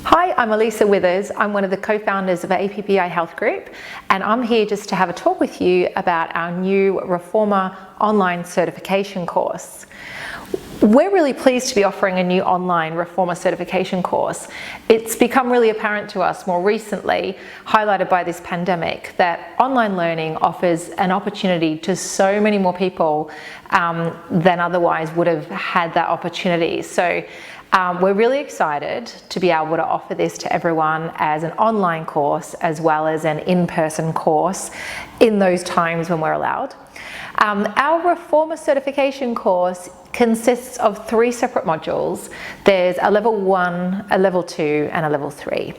Hi, I'm Elisa Withers. I'm one of the co-founders of APPI Health Group, and I'm here just to have a talk with you about our new Reformer online certification course. We're really pleased to be offering a new online Reformer certification course. It's become really apparent to us more recently, highlighted by this pandemic, that online learning offers an opportunity to so many more people than otherwise would have had that opportunity. So we're really excited to be able to offer this to everyone as an online course as well as an in-person course in those times when we're allowed. Our Reformer certification course consists of 3 separate modules. There's a level 1, a level 2, and a level 3.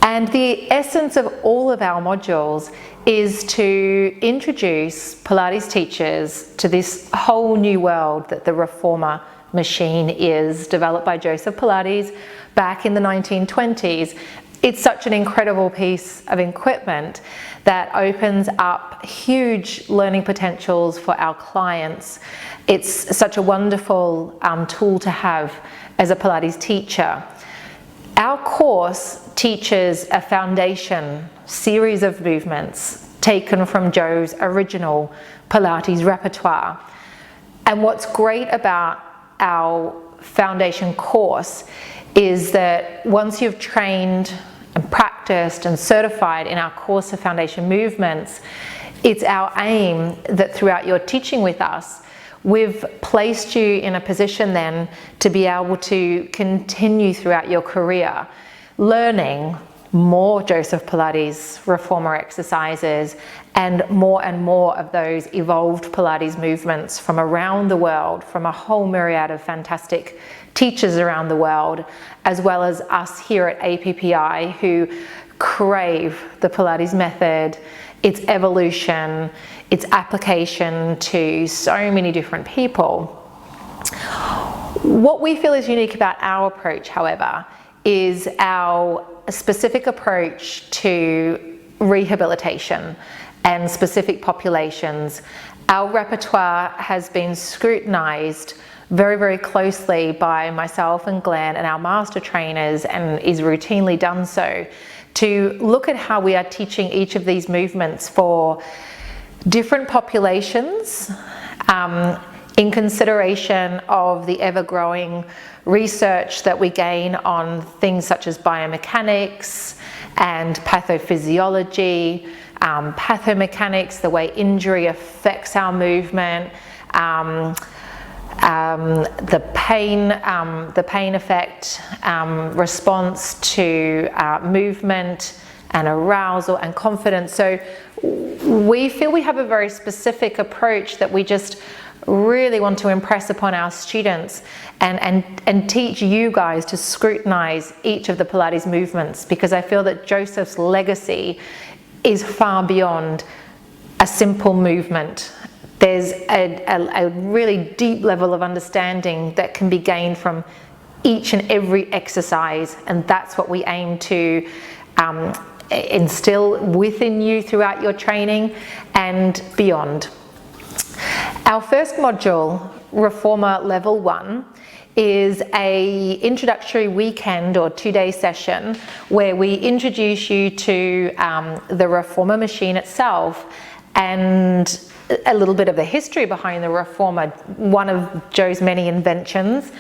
And the essence of all of our modules is to introduce Pilates teachers to this whole new world that the Reformer machine is, developed by Joseph Pilates back in the 1920s. It's such an incredible piece of equipment that opens up huge learning potentials for our clients. It's such a wonderful tool to have as a Pilates teacher. Our course teaches a foundation series of movements taken from Joe's original Pilates repertoire. And what's great about our foundation course is that once you've trained and practiced and certified in our course of foundation movements, it's our aim that throughout your teaching with us, we've placed you in a position then to be able to continue throughout your career learning more Joseph Pilates Reformer exercises and more of those evolved Pilates movements from around the world, from a whole myriad of fantastic teachers around the world, as well as us here at APPI who crave the Pilates method, its evolution, its application to so many different people. What we feel is unique about our approach, however, is our specific approach to rehabilitation and specific populations. Our repertoire has been scrutinized very closely by myself and Glenn and our master trainers, and is routinely done so, to look at how we are teaching each of these movements for different populations in consideration of the ever-growing research that we gain on things such as biomechanics and pathophysiology, pathomechanics, the way injury affects our movement, the pain effect, response to movement and arousal and confidence. So we feel we have a very specific approach that we just really want to impress upon our students and teach you guys to scrutinize each of the Pilates movements, because I feel that Joseph's legacy is far beyond a simple movement. There's a really deep level of understanding that can be gained from each and every exercise, and that's what we aim to instill within you throughout your training and beyond. Our first module, Reformer Level 1, is an introductory weekend or 2-day session where we introduce you to the Reformer machine itself and a little bit of the history behind the Reformer, one of Joe's many inventions.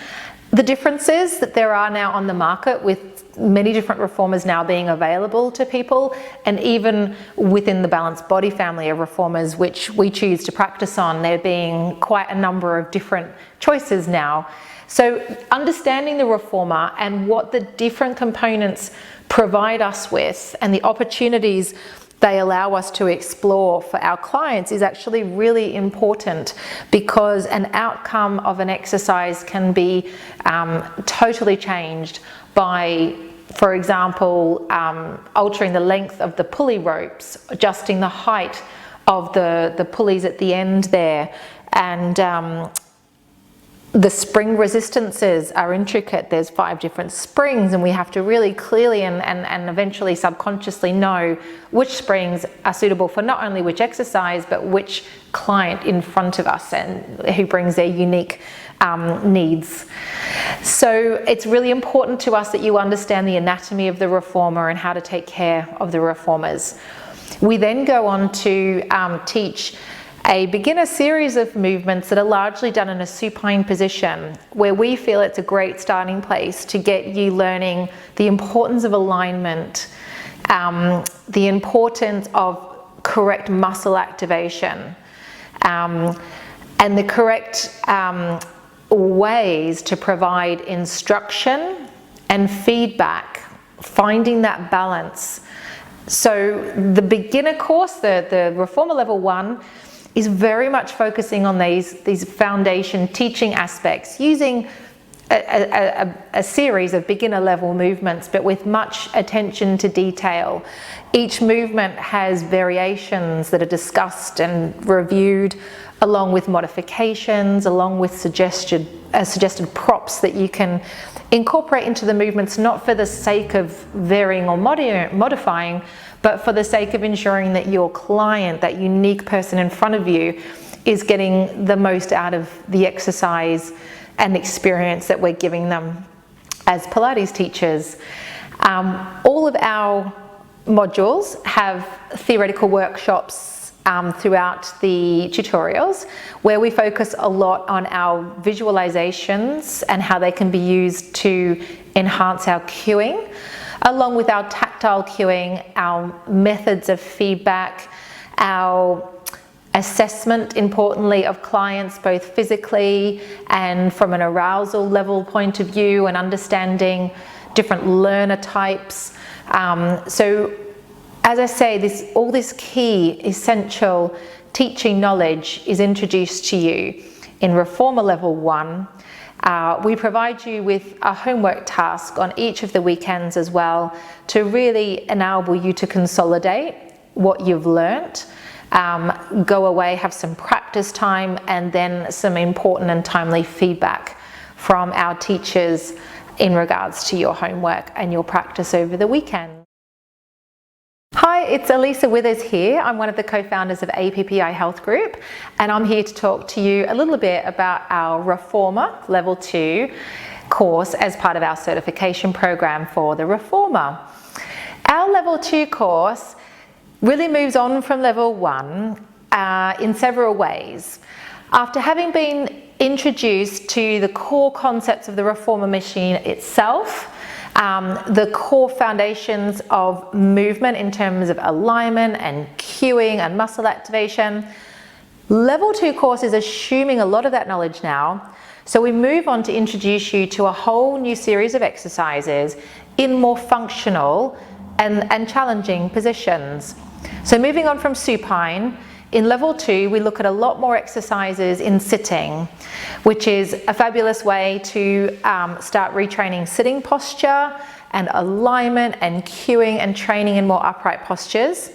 The differences that there are now on the market, with many different Reformers now being available to people, and even within the balanced body family of Reformers which we choose to practice on, there being quite a number of different choices now. So understanding the Reformer and what the different components provide us with and the opportunities they allow us to explore for our clients is actually really important, because an outcome of an exercise can be totally changed by, for example, altering the length of the pulley ropes, adjusting the height of the pulleys at the end there, and the spring resistances are intricate. There's 5 different springs, and we have to really clearly and eventually subconsciously know which springs are suitable for not only which exercise, but which client in front of us and who brings their unique needs. So it's really important to us that you understand the anatomy of the reformer and how to take care of the reformers. We then go on to teach a beginner series of movements that are largely done in a supine position, where we feel it's a great starting place to get you learning the importance of alignment, the importance of correct muscle activation, and the correct ways to provide instruction and feedback, finding that balance. So the beginner course, the Reformer Level 1, is very much focusing on these foundation teaching aspects, using a series of beginner level movements, but with much attention to detail. Each movement has variations that are discussed and reviewed, along with modifications, along with suggested props that you can incorporate into the movements, not for the sake of varying or modifying, but for the sake of ensuring that your client, that unique person in front of you, is getting the most out of the exercise and experience that we're giving them as Pilates teachers. All of our modules have theoretical workshops throughout the tutorials, where we focus a lot on our visualizations and how they can be used to enhance our cueing, along with our tactile cueing, our methods of feedback, our assessment, importantly, of clients, both physically and from an arousal level point of view, and understanding different learner types. So as I say, all this key, essential teaching knowledge is introduced to you in Reformer Level 1. We provide you with a homework task on each of the weekends as well, to really enable you to consolidate what you've learnt, go away, have some practice time, and then some important and timely feedback from our teachers in regards to your homework and your practice over the weekend. Hi, it's Elisa Withers here. I'm one of the co-founders of APPI Health Group, and I'm here to talk to you a little bit about our Reformer Level 2 course as part of our certification program for the Reformer. Our Level 2 course really moves on from Level 1 in several ways. After having been introduced to the core concepts of the Reformer machine itself, the core foundations of movement in terms of alignment and cueing and muscle activation, Level 2 course is assuming a lot of that knowledge now. So we move on to introduce you to a whole new series of exercises in more functional and challenging positions. So moving on from supine, in Level 2 we look at a lot more exercises in sitting, which is a fabulous way to start retraining sitting posture and alignment and cueing and training in more upright postures.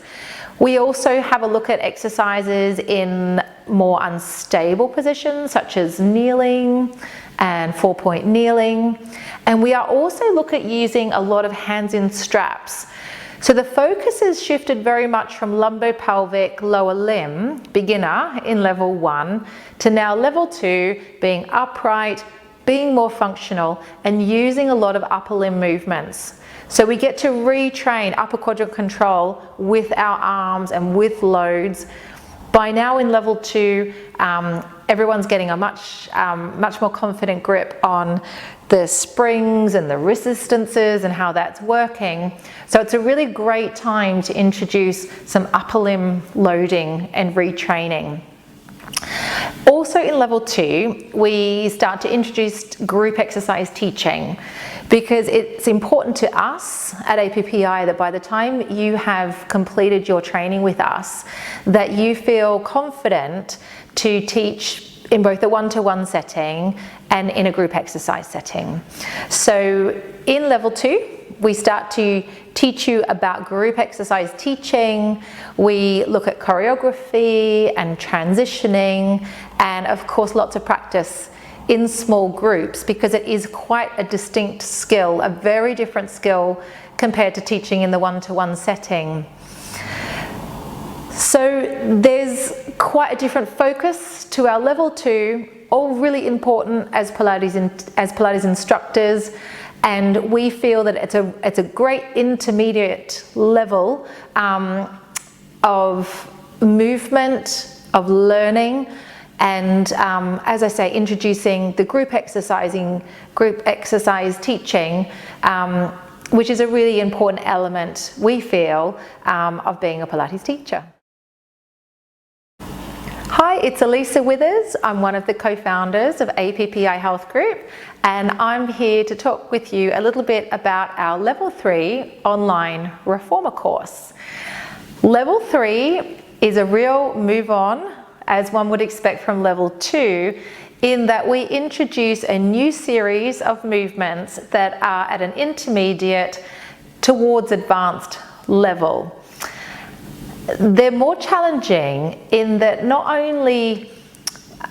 We also have a look at exercises in more unstable positions, such as kneeling and 4-point kneeling. And we are also looking at using a lot of hands-in straps. So the focus has shifted very much from lumbopelvic lower limb, beginner in Level 1, to now Level 2 being upright, being more functional, and using a lot of upper limb movements. So we get to retrain upper quadrant control with our arms and with loads. By now in Level 2, everyone's getting a much more confident grip on the springs and the resistances and how that's working. So it's a really great time to introduce some upper limb loading and retraining. Also in Level 2, we start to introduce group exercise teaching, because it's important to us at APPI that by the time you have completed your training with us, that you feel confident to teach in both a one-to-one setting and in a group exercise setting. So in Level 2, we start to teach you about group exercise teaching. We look at choreography and transitioning, and of course lots of practice in small groups, because it is quite a distinct skill, a very different skill compared to teaching in the one-to-one setting. So there's quite a different focus to our Level 2 all really important as Pilates instructors, and we feel that it's a great intermediate level of movement, of learning, and as I say, introducing the group exercise teaching, which is a really important element, we feel, of being a Pilates teacher. Hi, it's Elisa Withers. I'm one of the co-founders of APPI Health Group, and I'm here to talk with you a little bit about our Level 3 online reformer course. Level 3 is a real move on, as one would expect from Level 2, in that we introduce a new series of movements that are at an intermediate towards advanced level. They're more challenging in that not only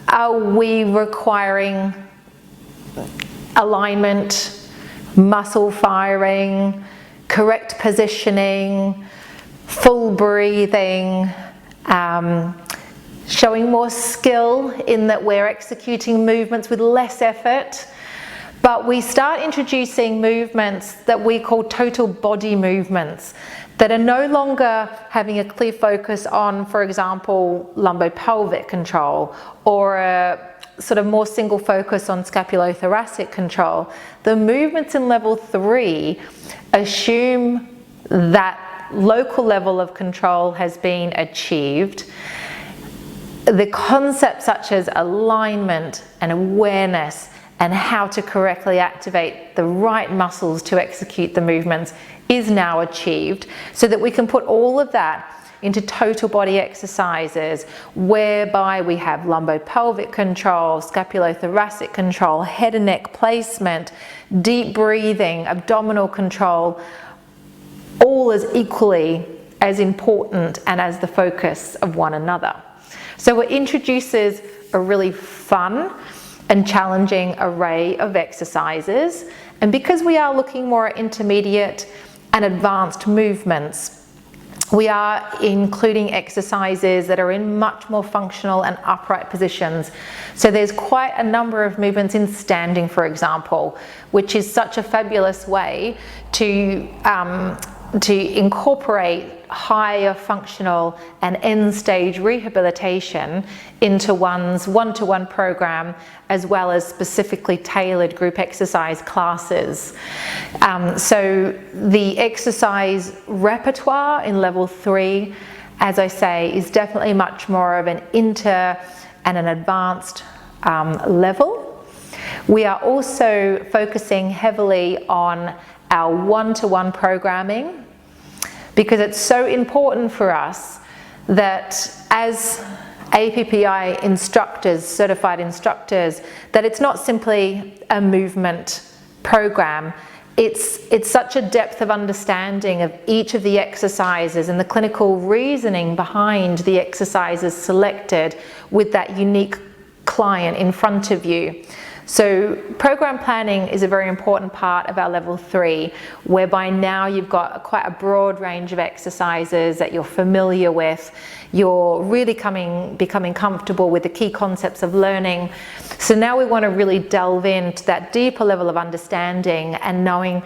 are we requiring alignment, muscle firing, correct positioning, full breathing, showing more skill in that we're executing movements with less effort, but we start introducing movements that we call total body movements that are no longer having a clear focus on, for example, lumbopelvic control, or a sort of more single focus on scapulothoracic control. The movements in Level 3 assume that local level of control has been achieved. The concepts such as alignment and awareness and how to correctly activate the right muscles to execute the movements is now achieved, so that we can put all of that into total body exercises whereby we have lumbopelvic control, scapulothoracic control, head and neck placement, deep breathing, abdominal control, all as equally as important and as the focus of one another. So it introduces a really fun and challenging array of exercises, and because we are looking more at intermediate and advanced movements, we are including exercises that are in much more functional and upright positions. So there's quite a number of movements in standing, for example, which is such a fabulous way to incorporate higher functional and end stage rehabilitation into one's one-to-one program, as well as specifically tailored group exercise classes. So the exercise repertoire in Level 3, as I say, is definitely much more of an inter and an advanced level. We are also focusing heavily on our one-to-one programming, because it's so important for us that as APPI instructors, certified instructors, that it's not simply a movement program. It's such a depth of understanding of each of the exercises and the clinical reasoning behind the exercises selected with that unique client in front of you. So program planning is a very important part of our Level 3, whereby now you've got quite a broad range of exercises that you're familiar with. You're really becoming comfortable with the key concepts of learning. So now we want to really delve into that deeper level of understanding and knowing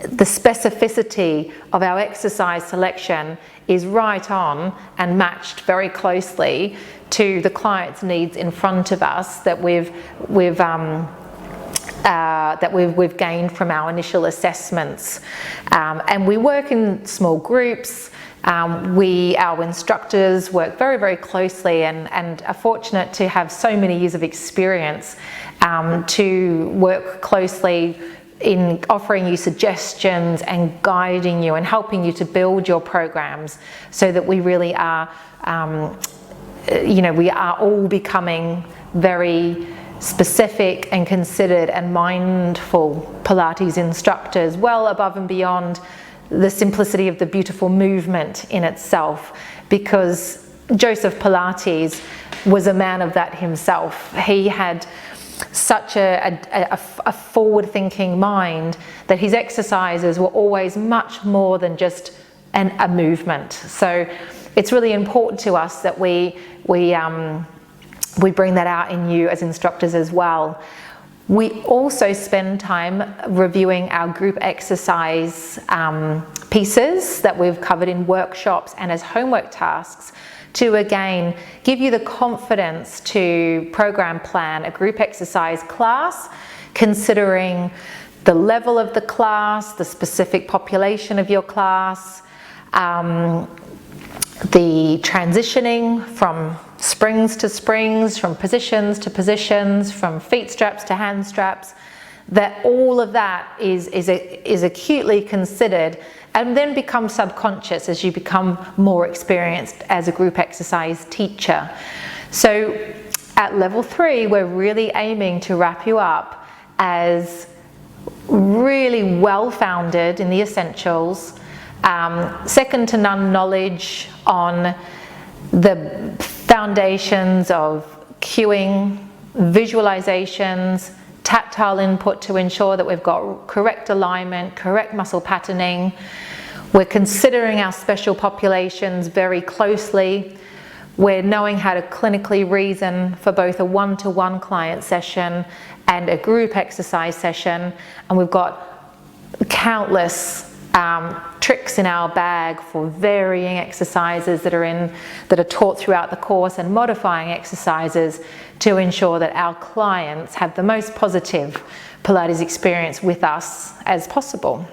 the specificity of our exercise selection is right on and matched very closely to the client's needs in front of us that we've gained from our initial assessments. And we work in small groups. Our instructors work very, very closely and are fortunate to have so many years of experience to work closely in offering you suggestions and guiding you and helping you to build your programs, so that we really are, we are all becoming very specific and considered and mindful Pilates instructors, well above and beyond the simplicity of the beautiful movement in itself, because Joseph Pilates was a man of that himself. He had such a forward-thinking mind that his exercises were always much more than just a movement. So it's really important to us that we we bring that out in you as instructors as well. We also spend time reviewing our group exercise pieces that we've covered in workshops and as homework tasks to again give you the confidence to program plan a group exercise class, considering the level of the class, the specific population of your class, the transitioning from springs to springs, from positions to positions, from feet straps to hand straps, that all of that is acutely considered and then becomes subconscious as you become more experienced as a group exercise teacher. So at level 3, we're really aiming to wrap you up as really well-founded in the essentials, second to none knowledge on the foundations of cueing, visualizations, tactile input to ensure that we've got correct alignment, correct muscle patterning. We're considering our special populations very closely. We're knowing how to clinically reason for both a one-to-one client session and a group exercise session. And we've got countless tricks in our bag for varying exercises that are taught throughout the course, and modifying exercises to ensure that our clients have the most positive Pilates experience with us as possible.